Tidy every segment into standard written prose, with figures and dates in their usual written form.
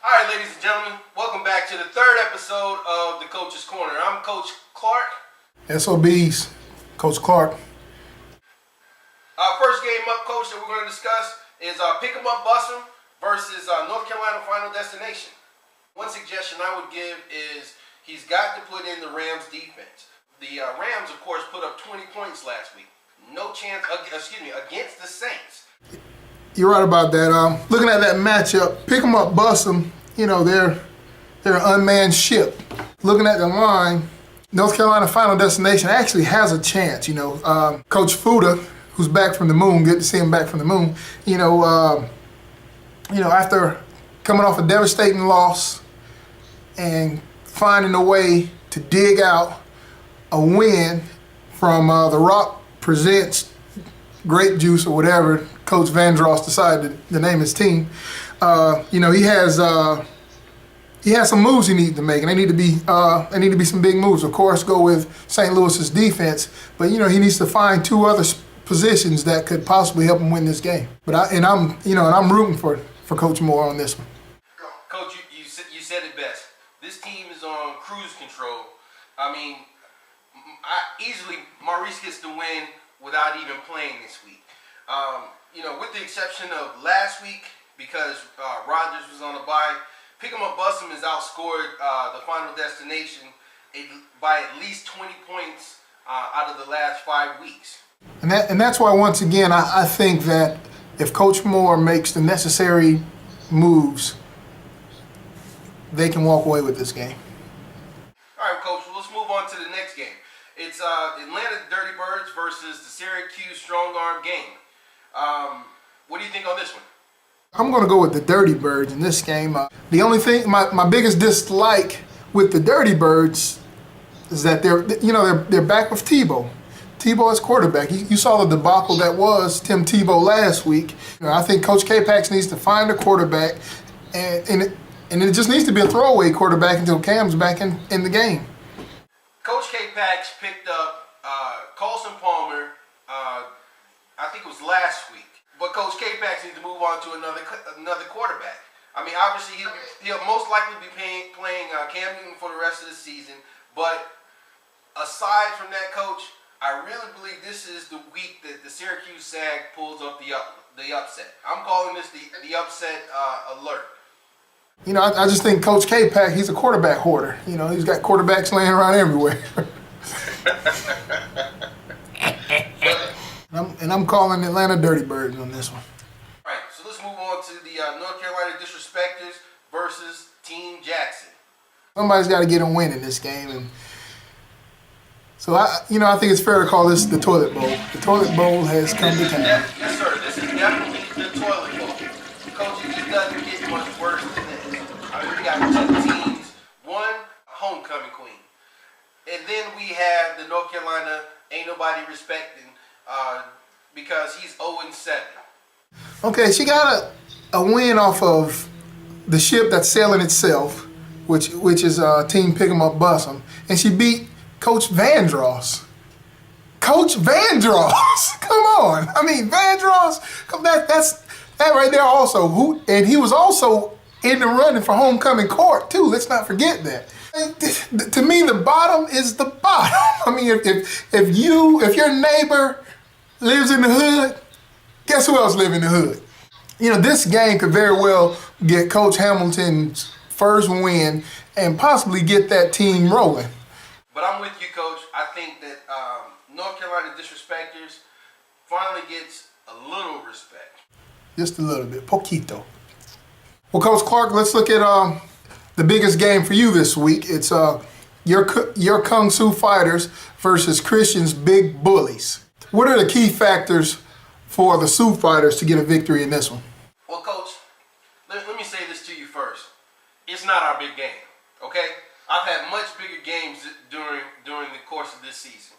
All right, ladies and gentlemen, welcome back to the third episode of the Coach's Corner. I'm Coach Clark. SOBs, Coach Clark. First game up, Coach, that we're going to discuss is Pick 'em Up, Bust 'em versus North Carolina Final Destination. One suggestion I would give is he's got to put in the Rams defense. The Rams, of course, put up 20 points last week. No chance, against the Saints. You're right about that. Looking at that matchup, Pick 'em Up, Bust 'em. You know, they're an unmanned ship. Looking at the line, North Carolina Final Destination actually has a chance. Coach Fuda, who's back from the moon, good to see him back from the moon. After coming off a devastating loss and finding a way to dig out a win from the Rock Presents Grape Juice or whatever Coach Vandross decided to name his team. He has some moves he needs to make, and they need to be some big moves. Of course, go with St. Louis's defense, but he needs to find two other positions that could possibly help him win this game. I'm rooting for Coach Moore on this one. Coach, you said it best. This team is on cruise control. Easily Maurice gets the win without even playing this week. With the exception of last week, because Rodgers was on a bye, Pick 'em Up, Bust 'em has outscored the Final Destination by at least 20 points out of the last 5 weeks. And that's why, once again, I think that if Coach Moore makes the necessary moves, they can walk away with this game. All right, Coach, let's move on to the next game. It's Atlanta Dirty Birds versus the Syracuse Strong Arm Gang. What do you think on this one? I'm going to go with the Dirty Birds in this game. The only thing, my biggest dislike with the Dirty Birds is that they're back with Tebow. Tebow as quarterback. You saw the debacle that was Tim Tebow last week. I think Coach K-Pax needs to find a quarterback, and it just needs to be a throwaway quarterback until Cam's back in the game. Coach K-Pax picked up Carson Palmer, I think it was last week. But Coach K-Pax needs to move on to another quarterback. Obviously he'll most likely be playing Cam Newton for the rest of the season. But aside from that, Coach, I really believe this is the week that the Syracuse Sag pulls up the upset. I'm calling this the upset alert. I just think Coach K-Pax, he's a quarterback hoarder. He's got quarterbacks laying around everywhere. And I'm calling Atlanta Dirty Birds on this one. All right, so let's move on to the North Carolina Disrespecters versus Team Jackson. Somebody's got to get a win in this game, and so I think it's fair to call this the toilet bowl. The toilet bowl has come to town. Yes, sir. This is definitely the toilet bowl. Coach, it just doesn't get much worse than this. We got 2 teams, one homecoming queen, and then we have the North Carolina ain't nobody respecting. Because he's 0-7. Okay, she got a win off of the ship that's sailing itself, which is Team Pick 'em Up, Bust 'em, and she beat Coach Vandross. Coach Vandross, come on! Vandross, that right there also. And he was also in the running for homecoming court too. Let's not forget that. To me, the bottom is the bottom. If your neighbor lives in the hood, guess who else lives in the hood? This game could very well get Coach Hamilton's first win and possibly get that team rolling. But I'm with you, Coach. I think that North Carolina Disrespecters finally gets a little respect. Just a little bit, poquito. Well, Coach Clark, let's look at the biggest game for you this week. It's your Kung Fu Fighters versus Christian's Big Bullies. What are the key factors for the Sioux Fighters to get a victory in this one? Well, Coach, let me say this to you first. It's not our big game, okay? I've had much bigger games during the course of this season.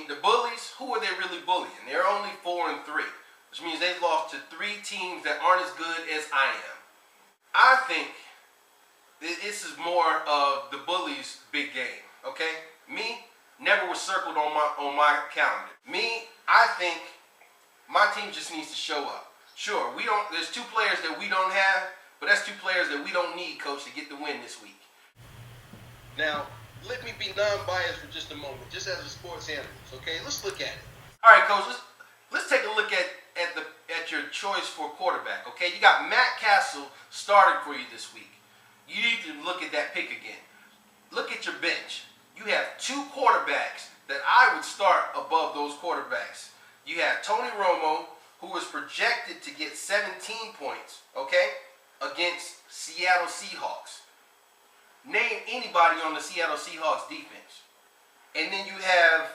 The Bullies, who are they really bullying? They're only 4-3, which means they've lost to 3 teams that aren't as good as I am. I think this is more of the Bullies' big game, okay? Me, never was circled on my calendar. I think my team just needs to show up. Sure, there's 2 players that we don't have, But that's two players that we don't need, Coach, to get the win this week. Now, let me be non-biased for just a moment, just as a sports analyst, okay? Let's look at it. All right, Coach, let's take a look at your choice for quarterback, okay? You got Matt Castle starting for you this week. You need to look at that pick again. Look at your bench. You have two quarterbacks that I would start above those quarterbacks. You have Tony Romo, who was projected to get 17 points, okay, against Seattle Seahawks. Name anybody on the Seattle Seahawks defense. And then you have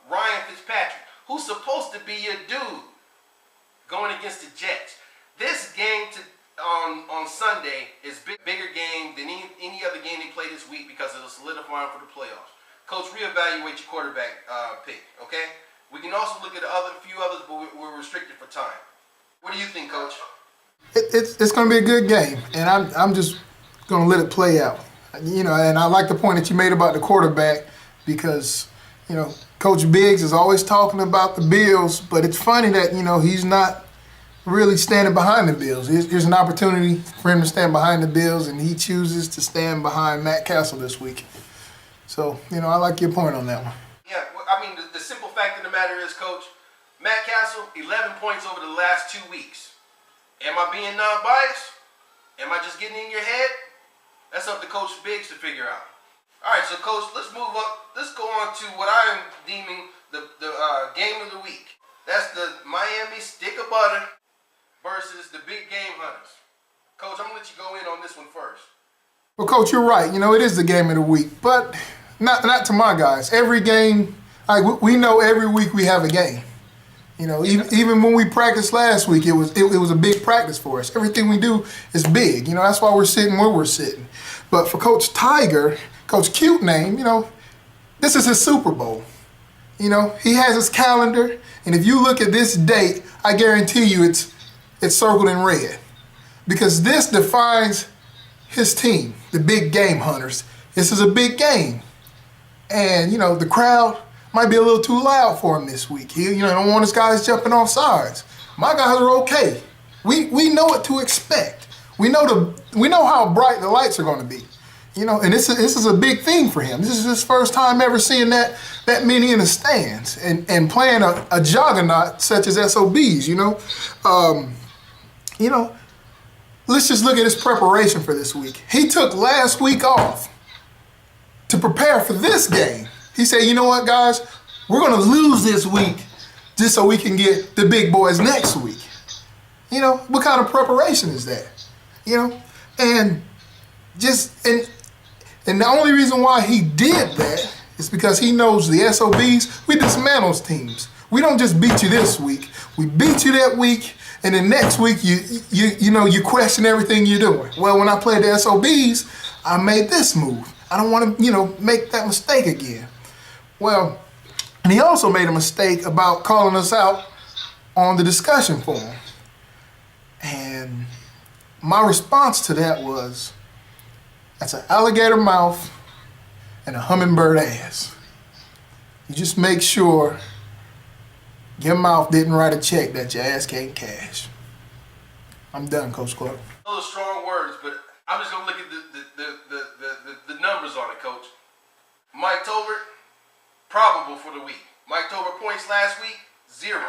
Ryan Fitzpatrick, who's supposed to be your dude going against the Jets. This game on Sunday is bigger game than any other game they play this week because it'll solidify them for the playoffs. Coach, reevaluate your quarterback pick, okay? We can also look at a few others, but we're restricted for time. What do you think, Coach? It's going to be a good game, and I'm just going to let it play out. You know, and I like the point that you made about the quarterback because, you know, Coach Biggs is always talking about the Bills, but it's funny that, you know, he's not really standing behind the Bills. There's an opportunity for him to stand behind the Bills, and he chooses to stand behind Matt Castle this week. So, you know, I like your point on that one. Yeah, well, I mean, the simple fact of the matter is, Coach, Matt Castle, 11 points over the last 2 weeks. Am I being non-biased? Am I just getting in your head? That's up to Coach Biggs to figure out. All right, so, Coach, let's move up. Let's go on to what I am deeming the game of the week. That's the Miami Stick of Butter versus the Big Game Hunters. Coach, I'm going to let you go in on this one first. Well, Coach, you're right. You know, it is the game of the week, but not to my guys. Every game, we know every week we have a game. You know, even when we practiced last week, it was a big practice for us. Everything we do is big. You know, that's why we're sitting where we're sitting. But for Coach Tiger, Coach Cute Name, you know, this is his Super Bowl. You know, he has his calendar, and if you look at this date, I guarantee you it's circled in red because this defines his team, the Big Game Hunters. This is a big game, and you know the crowd might be a little too loud for him this week. He, you know, don't want his guys jumping off sides. My guys are okay. We know what to expect. We know how bright the lights are going to be. You know, and this is a big thing for him. This is his first time ever seeing that many in the stands and playing a juggernaut such as SOBs. You know, let's just look at his preparation for this week. He took last week off to prepare for this game. He said, you know what, guys? We're going to lose this week just so we can get the big boys next week. You know, what kind of preparation is that? You know, and the only reason why he did that is because he knows the SOBs, we dismantle teams. We don't just beat you this week. We beat you that week, and then next week you question everything you're doing. Well, when I played the SOBs, I made this move. I don't want to, make that mistake again. Well, and he also made a mistake about calling us out on the discussion forum. And my response to that was, that's an alligator mouth and a hummingbird ass. You just make sure your mouth didn't write a check that your ass can't cash. I'm done, Coach Clark. Those are strong words, but I'm just gonna look at the numbers on it, Coach. Mike Tolbert, probable for the week. Mike Tolbert points last week, 0.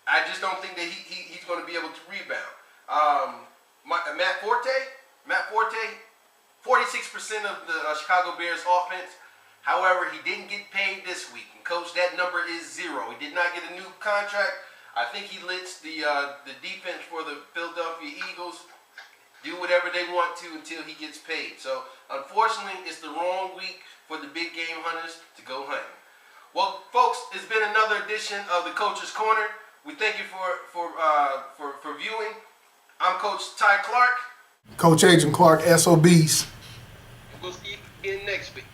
I just don't think that he's going to be able to rebound. Matt Forte, 46% of the Chicago Bears offense. However, he didn't get paid this week. And Coach, that number is 0. He did not get a new contract. I think he lets the defense for the Philadelphia Eagles do whatever they want to until he gets paid. So, unfortunately, it's the wrong week for the Big Game Hunters to go hunting. Well, folks, it's been another edition of the Coach's Corner. We thank you for viewing. I'm Coach Ty Clark. Coach Adrian Clark, SOBs. We'll see you again next week.